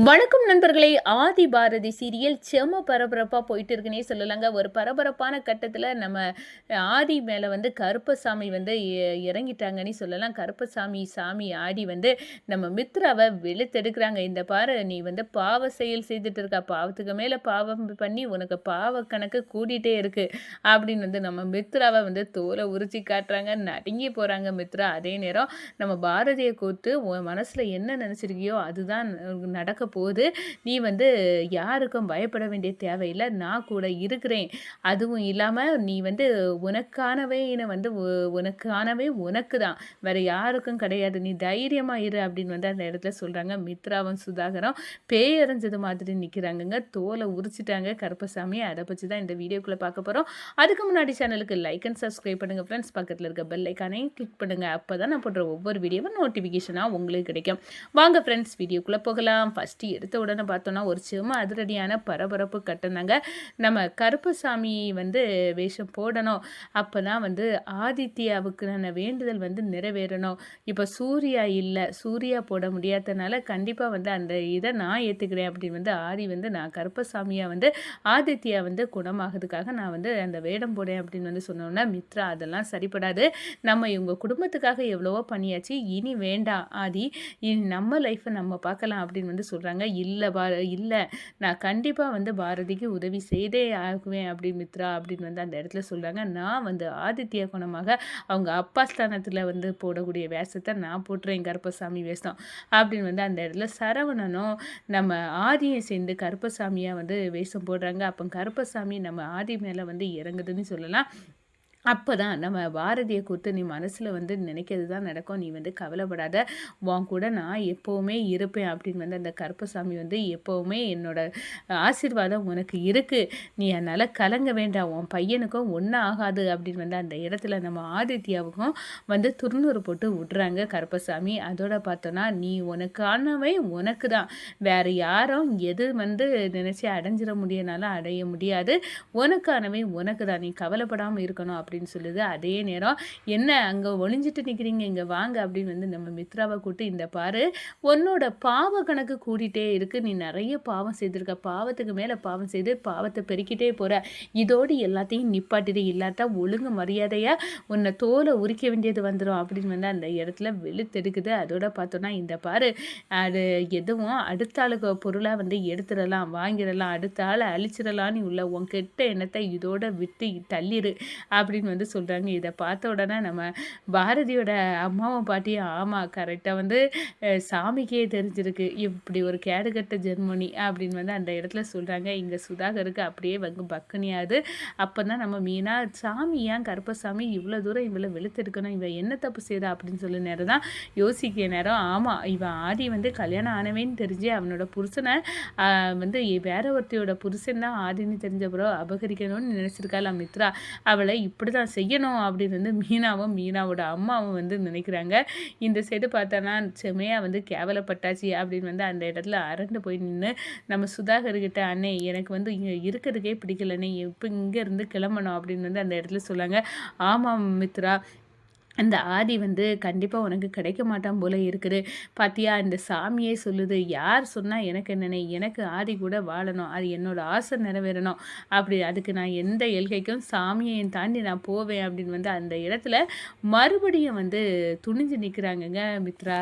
வணக்கம் நண்பர்களே. ஆதி பாரதி சீரியல் செம பரபரப்பாக போயிட்டு இருக்குன்னே சொல்லலாங்க. ஒரு பரபரப்பான கட்டத்தில் நம்ம ஆதி மேலே வந்து கருப்பசாமி வந்து இறங்கிட்டாங்கன்னு சொல்லலாம். கருப்பசாமி சாமி ஆடி வந்து நம்ம மித்ராவை வெளுத்தெடுக்கிறாங்க. இந்த பாரு, நீ வந்து பாவ செயல் செய்துட்டு இருக்கா, பாவத்துக்கு மேலே பாவம் பண்ணி உனக்கு பாவ கணக்கு கூடிட்டே இருக்கு அப்படின்னு வந்து நம்ம மித்ராவை வந்து தோலை உரிச்சி காட்டுறாங்க. நடுங்கி போகிறாங்க மித்ரா. அதே நேரம் நம்ம பாரதியை கூப்பிட்டு உன் மனசில் என்ன நினச்சிருக்கியோ அதுதான் நடக்க போகுது. நீ வந்து யாருக்கும் பயப்பட வேண்டிய தேவையில்லை, நான் கூட இருக்கிறேன். அதுவும் இல்லாமல் நீ வந்து உனக்கானவே வந்து உனக்கானவே உனக்கு தான், வேற யாருக்கும் கிடையாது. நீ தைரியமாக இரு அப்படின்னு வந்து அந்த இடத்துல சொல்கிறாங்க. மித்ராவும் சுதாகரும் பேயறிஞ்சது மாதிரி நிற்கிறாங்கங்க. தோலை உரிச்சிட்டாங்க கருப்பசாமி. அதை பற்றி தான் இந்த வீடியோக்குள்ளே பார்க்க போகிறோம். அதுக்கு முன்னாடி சேனலுக்கு லைக் அண்ட் சப்ஸ்கிரைப் பண்ணுங்கள் ஃப்ரெண்ட்ஸ். பக்கத்தில் இருக்க பெல் ஐக்கானையும் கிளிக் பண்ணுங்கள். அப்போ தான் நான் போடுற ஒவ்வொரு வீடியோவும் நோட்டிஃபிகேஷனாக உங்களுக்கு கிடைக்கும். வாங்க ஃப்ரெண்ட்ஸ், வீடியோக்குள்ளே போகலாம். ஃபஸ்ட்டு எடுத்த உடனே பார்த்தோன்னா ஒரு செம அதிரடியான பரபரப்பு கட்டினாங்க. நம்ம கருப்பசாமி வந்து வேஷம் போடணும், அப்போ தான் வந்து ஆதித்யாவுக்கான வேண்டுதல் வந்து நிறைவேறணும். இப்போ சூர்யா இல்லை, சூர்யா போட முடியாதனால கண்டிப்பாக வந்து அந்த இதை நான் ஏற்றுக்கிறேன் அப்படின்னு வந்து ஆதி வந்து நான் கருப்பசாமியாக வந்து ஆதித்யா வந்து குணமாகிறதுக்காக நான் வந்து அந்த வேடம் போடேன் அப்படின்னு வந்து சொன்னோன்னா, மித்ரா அதெல்லாம் சரிப்படாது, நம்ம இவங்க குடும்பத்துக்காக எவ்வளவோ பண்ணியாச்சு, இனி வேண்டாம் ஆதி, இனி நம்ம லைஃப்பை நம்ம பார்க்கலாம் அப்படின்னு வந்து சொல்கிறாங்க. இல்லை, நான் கண்டிப்பாக வந்து பாரதிக்கு உதவி செய்தே ஆகுவேன் அப்படின்னு மித்ரா அப்படின்னு வந்து அந்த இடத்துல சொல்கிறாங்க. நான் வந்து ஆதித்ய குணமாக அவங்க அப்பா ஸ்தானத்தில் வந்து போடக்கூடிய வேஷத்தை நான் போட்டுறேன், கருப்பசாமி வேஷம் அப்படின்னு வந்து அந்த இடத்துல சரவணனும் நம்ம ஆதியும் சேர்ந்து கருப்பசாமியாக வந்து வேஷம் போடுறாங்க. அப்போ கருப்பசாமி நம்ம ஆதி மேலே வந்து இறங்குதுன்னு சொல்லலாம். அப்போ தான் நம்ம பாரதியை கூப்பிட்டு, நீ மனசில் வந்து நினைக்கிறது தான் நடக்கும், நீ வந்து கவலைப்படாத, உன் கூட நான் எப்போவுமே இருப்பேன் அப்படின்னு வந்து அந்த கருப்பசாமி வந்து எப்போவுமே என்னோட ஆசீர்வாதம் உனக்கு இருக்குது, நீ அதனால் கலங்க வேண்டாம், உன் பையனுக்கும் ஒன்றும் ஆகாது அப்படின்னு வந்து அந்த இடத்துல நம்ம ஆதித்யாவுக்கும் வந்து துர்நூறு போட்டு விட்றாங்க கருப்பசாமி. அதோட பார்த்தோன்னா, நீ உனக்கானவை உனக்கு தான், வேறு யாரும் எது வந்து நினச்சி அடைஞ்சிட முடியனாலும் அடைய முடியாது, உனக்கானவை உனக்கு தான், நீ கவலைப்படாமல் இருக்கணும் அப்படின்னு சொல்லுது. அதே நேரம், என்ன அங்கே ஒளிஞ்சிட்டு நிற்கிறீங்க, இங்கே வாங்க அப்படின்னு வந்து நம்ம மித்ராவை கூப்பிட்டு, இந்த பாரு, உன்னோட பாவ கணக்கு கூடிட்டே இருக்கு, நீ நிறைய பாவம் செய்திருக்க, பாவத்துக்கு மேலே பாவம் செய்து பாவத்தை பெருக்கிட்டே போகிற, இதோடு எல்லாத்தையும் நிப்பாட்டிட்டு, இல்லாட்டா ஒழுங்கு மரியாதையாக உன்னை தோலை உரிக்க வேண்டியது வந்துடும் அப்படின்னு வந்து அந்த இடத்துல வெளுத்தெடுக்குது. அதோட பார்த்தோன்னா, இந்த பாரு, அது எதுவும் அடுத்த ஆளுக்கு பொருளாக வந்து எடுத்துடலாம், வாங்கிடலாம், அடுத்த ஆளை அழிச்சிடலான்னு உள்ள உன் கெட்ட எண்ணத்தை இதோட விட்டு தள்ளிடு அப்படின்னு வந்து சொல்கிறாங்க. இதை பார்த்த உடனே நம்ம பாரதியோட அம்மாவும் பாட்டியும், ஆமாம் கரெக்டாக வந்து சாமிக்கே தெரிஞ்சிருக்கு இப்படி ஒரு கேடுகட்ட ஜெர்மனி அப்படின்னு வந்து அந்த இடத்துல சொல்கிறாங்க. இங்கே சுதாகருக்கு அப்படியே வந்து பக்குனியாது. அப்போ தான் நம்ம மீனா, சாமி ஏன் கருப்பசாமி இவ்வளோ தூரம் இவ்வளோ வெளுத்தெடுக்கணும், இவன் என்ன தப்பு செய்தா அப்படின்னு சொல்லி நேரம் தான் யோசிக்கிற நேரம், ஆமாம் இவன் ஆதி வந்து கல்யாணம் ஆனவேன்னு தெரிஞ்சு அவனோட புருஷனை வந்து வேற ஒருத்தையோட புருஷன் தான் ஆதின்னு தெரிஞ்சப்பறம் அபகரிக்கணும்னு நினச்சிருக்காளாம் மித்ரா, அவளை இப்படி தான் செய்யணும் அப்படின்னு வந்து மீனாவோட அம்மாவும் வந்து நினைக்கிறாங்க. இந்த சைடு பார்த்தோன்னா செமையாக வந்து கேவலப்பட்டாச்சு அப்படின்னு வந்து அந்த இடத்துல அரண்டு போய் நின்று நம்ம சுதாகர்கிட்ட, அண்ணே எனக்கு வந்து இங்கே இருக்கிறதுக்கே பிடிக்கலண்ணே, இப்போ இங்கேருந்து கிளம்பணும் அப்படின்னு வந்து அந்த இடத்துல சொல்லாங்க. ஆமாம் மித்ரா, அந்த ஆதி வந்து கண்டிப்பாக உனக்கு கிடைக்க மாட்டான் போல இருக்குது, பாத்தியா இந்த சாமியே சொல்லுது, யார் சொன்னால் எனக்கு என்னென்ன, எனக்கு ஆதி கூட வாழணும், அது என்னோட ஆசை நிறைவேறணும், அப்படி அதுக்கு நான் எந்த எல்கைக்கும் சாமியையும் தாண்டி நான் போவேன் அப்படின்னு வந்து அந்த இடத்துல மறுபடியும் வந்து துணிஞ்சு நிற்கிறாங்கங்க மித்ரா.